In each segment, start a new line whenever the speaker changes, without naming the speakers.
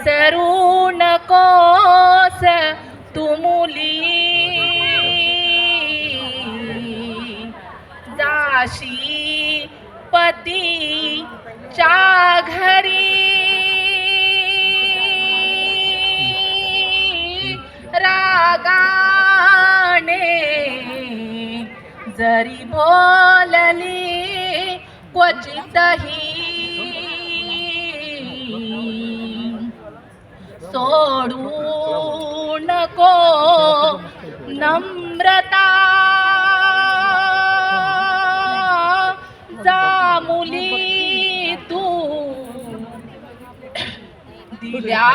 विसरू नकोस तू मुली, जाशी पतीच्या घरी रागाने जरी बोलली क्वचितही, सोडू नको नम्रता, जा मुली तू दिल्या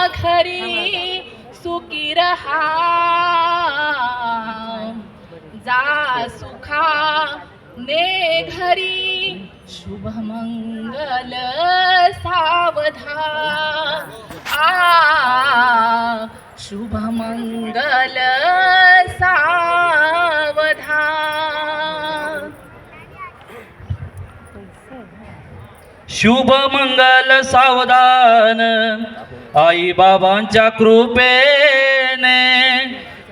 घरी सुखी रहा, जा सुखाने घरी शुभमंगल सावधान, शुभमंगल सावधान.
शुभ मंगल सावधान, आई बाबांच्या कृपेने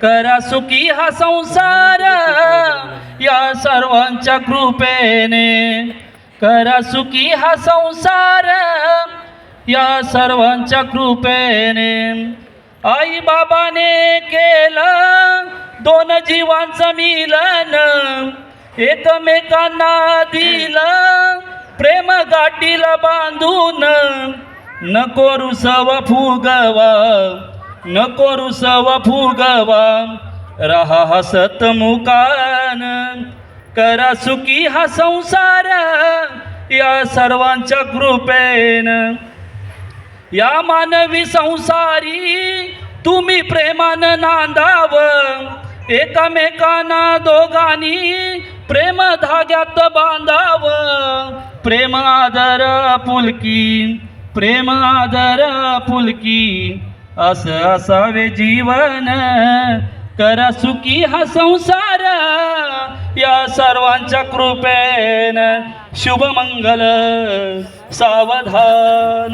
करा सुखी हा संसार, या सर्वांच्या कृपेने करा सुखी हा संसार, या सर्वांच्या कृपेने. आई बाबाने केलं दोन जीवांचं मिलन, एकमेकांना दिलं प्रेम गाठीला बांधून. नको रुसव फुगवा, नको रुसव फुगवा, रहा हसत मुकान, करा सुखी हा संसार, या सर्वांच्या कृपेनं. या मानवी संसारी तुम्ही प्रेमानं नांदाव, एकमेकांना दोघांनी प्रेम धाग्यात बांधाव. प्रेम आदर पुलकी, प्रेम आदर पुलकी, असं असावे जीवन, करा सुखी हा संसार, या सर्वांच्या कृपेनं शुभमंगल सावधान.